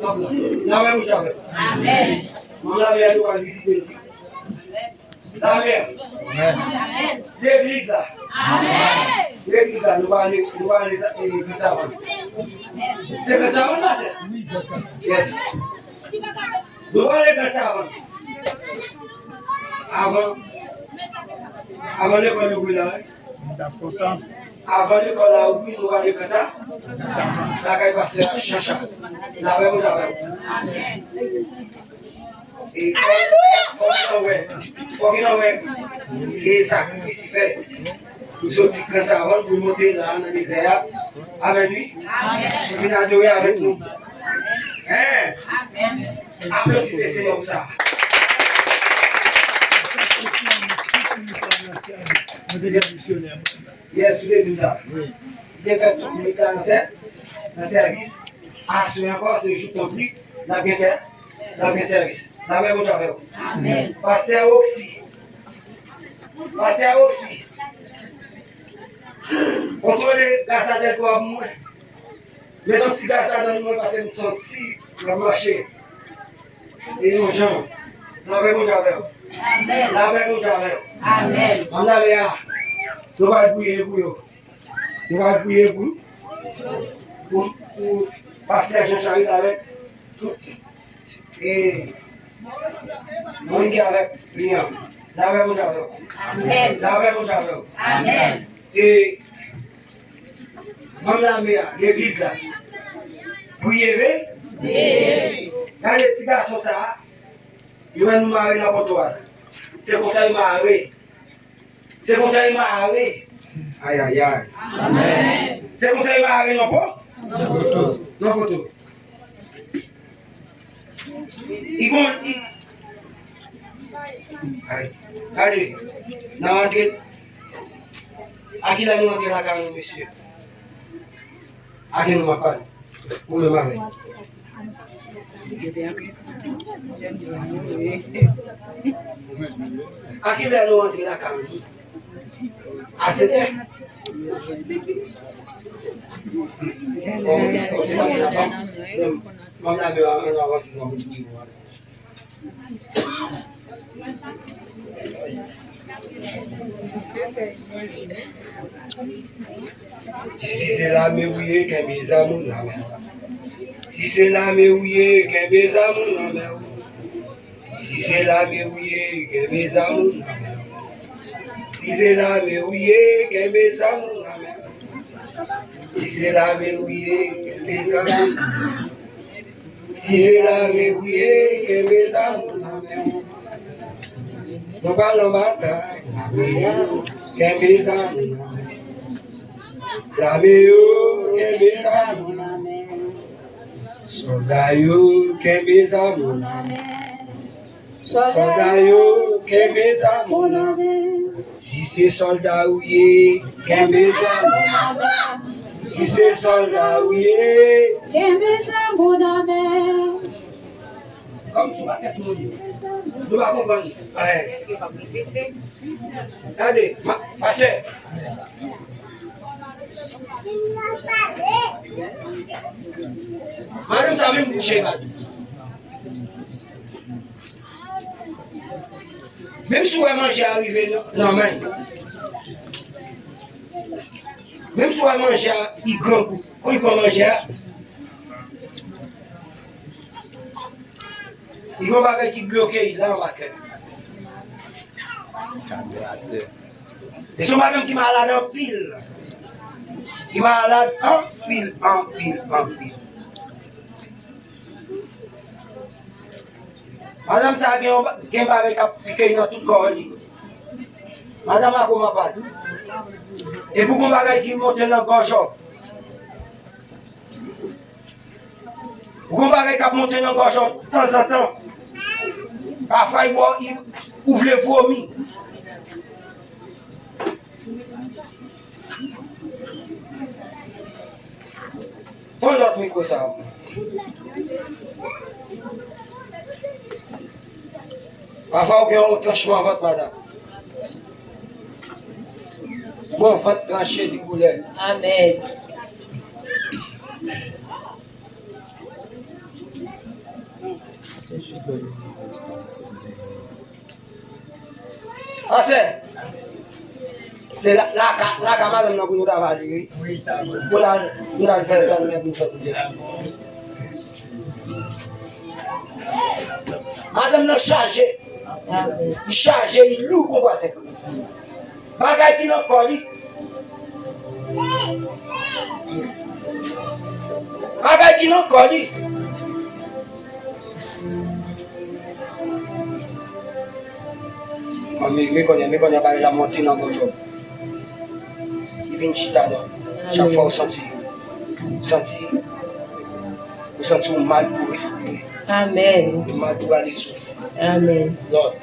La même chose. Amen. On a bien droit de visiter. La même. Amen. L'église là. Amen. L'église là, nous allons aller ça. C'est que ça va passer. Yes. Nous allons aller ça avant l'école de village. Avant l'école là, oui, nous allons aller ça. La caille pasteur Chacha. La même chose. Amen. Et faut qu'il en ait et sacrifice fait. Nous sortir comme ça avant pour monter là dans le désert avec lui. Pour venir adorer avec nous. Hein? Applaudissez le Seigneur pour ça. Yes, vous devez dire ça. Il devait faire tout le temps dans le service. Assurer encore, c'est juste ton plus. Dans le service. La même chose avec vous. Amen. Pasteur Oxy. Contrôlez la salle de quoi moi. Mais donc si la salle de moi parce que nous sommes si la marché. Et nos gens. La même chose avec vous. Amen. La même chose avec vous. Amen. On a là. Nous allons bouiller pour vous. Nous allons bouiller pour pasteur Jean-Charles avec tout. Et mon qui avec rien. La même chose avec vous. Amen. La même chose avec vous. Amen. Et Maman l'église là. Vous y avez? Oui. Quand les petits garçons ça, ils vont nous marier dans le toit. C'est pour ça qu'ils marient. C'est pour ça qu'ils marient. Aïe aïe aïe. Amen. C'est pour ça qu'ils marient non pas? Non photo. Ils vont. Allez, dans l'entrée. À qui nous entrer la caméra, monsieur? À qui nous m'appelle? Pour me marier. À qui nous entrer la caméra? À cette heure? Si c'est la méouillée qu'un bésamou la mer. Si c'est la méouillée qu'un bésamou la mer. Si c'est la méouillée qu'un bésamou la mer. Si c'est la méouillée qu'un bésamou la mer. Si c'est la méouillée qu'un bésamou. Si c'est la méouillée qu'un bésamou la mer. Nous parlons bataille, qu'un bésamou. La méo, qu'un bésamou. Soldat yo, qu'un bésamou. Soldat yo, qu'un bésamou. Si c'est soldat ouillé, qu'un bésamou. Si c'est soldat ouillé, qu'un bésamou. Comme tu vas faire tout le monde. Nous allons comprendre. Regardez, pasteur. Madame, ça même boucher, madame. Même si vous mangez arrivé dans la main. Même si vous mangez il grand coup. Quand il faut manger, il y a un bagage qui bloque les gens en cœur. Et c'est madame qui est malade en pile. Qui est malade en pile. Madame, ça a un bagage qui pique dans tout le corps. Madame a comment pas. Et pour un bagage qui monte dans le gorge. Pour un bagage qui monte dans le gorge de temps en temps. Parfois, il ouvre les vomis. Prends notre micro, ça. Parfois, il y a un tranchement à votre madame. Bon, faites trancher du boulet. Amen. Ah, c'est la camarade pour nous travailler. Pour nous faire ça, nous avons fait. Madame n'a chargé. Chargé, il lourd qu'on voit ça. Bagay qui n'a pas dit. Bagay qui n'a pas dit. Mais qu'on y a la montée dans le jour. Il vient chita là. Chaque fois, vous sentez mal pour respirer. Amen. Mal pour aller souffler. Amen. Lord.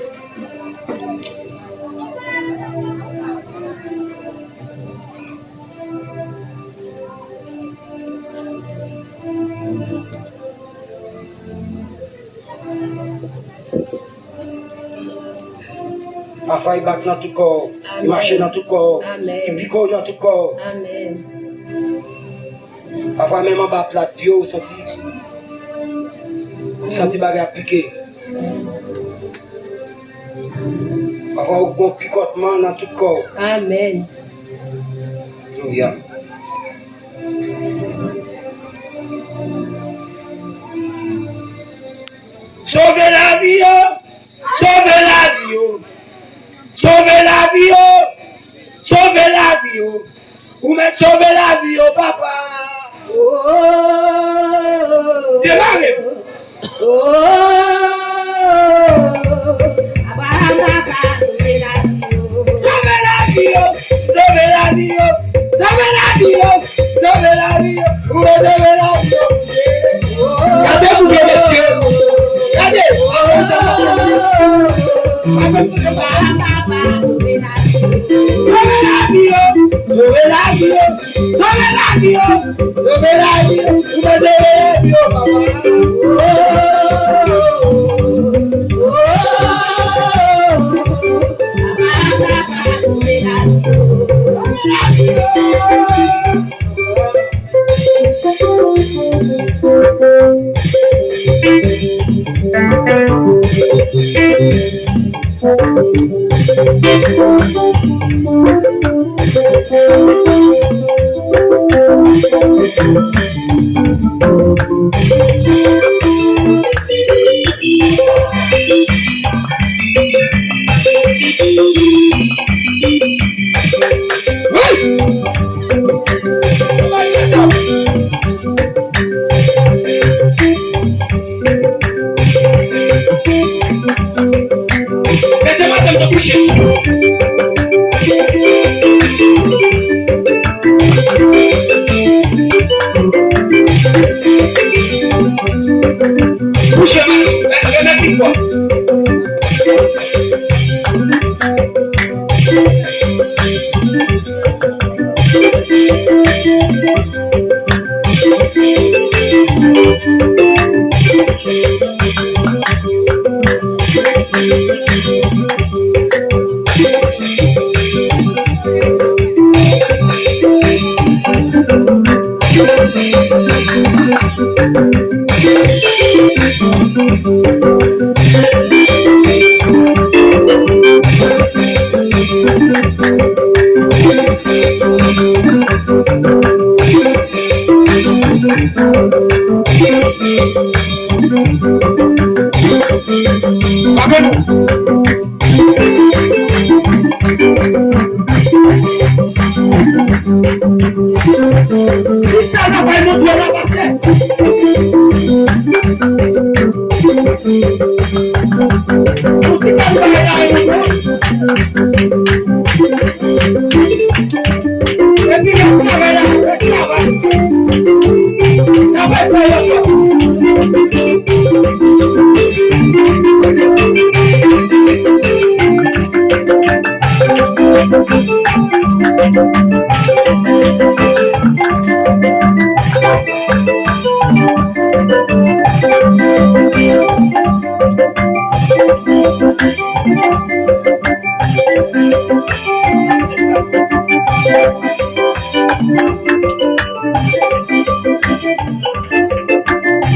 Parfois, il bat dans tout corps, il marche dans tout corps, il pique dans tout corps. Amen. Parfois, même en bas plat de pied, vous sentez bagarre piquer. Parfois, vous avez un picotement dans tout corps. Amen. Alléluia. Sauvez la vie, sauvez la vie. Sauvez la vie, sauvez la vie, ou mais sauvez la vie, papa. Démarrez. Sauvez la vie, sauvez la vie, sauvez la vie, sauvez la vie, ou mais sauvez la vie. Regardez-vous bien, messieurs. Regardez. Sauver la vie, sauver la vie, sauver la vie, vous me sauver la vie,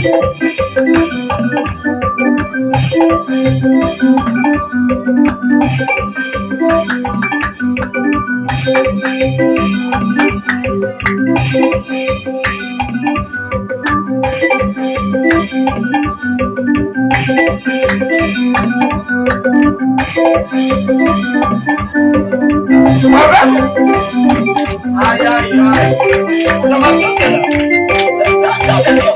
Thank you. Aïe, aïe, aïe. Ça va bien, c'est là. Ça va bien.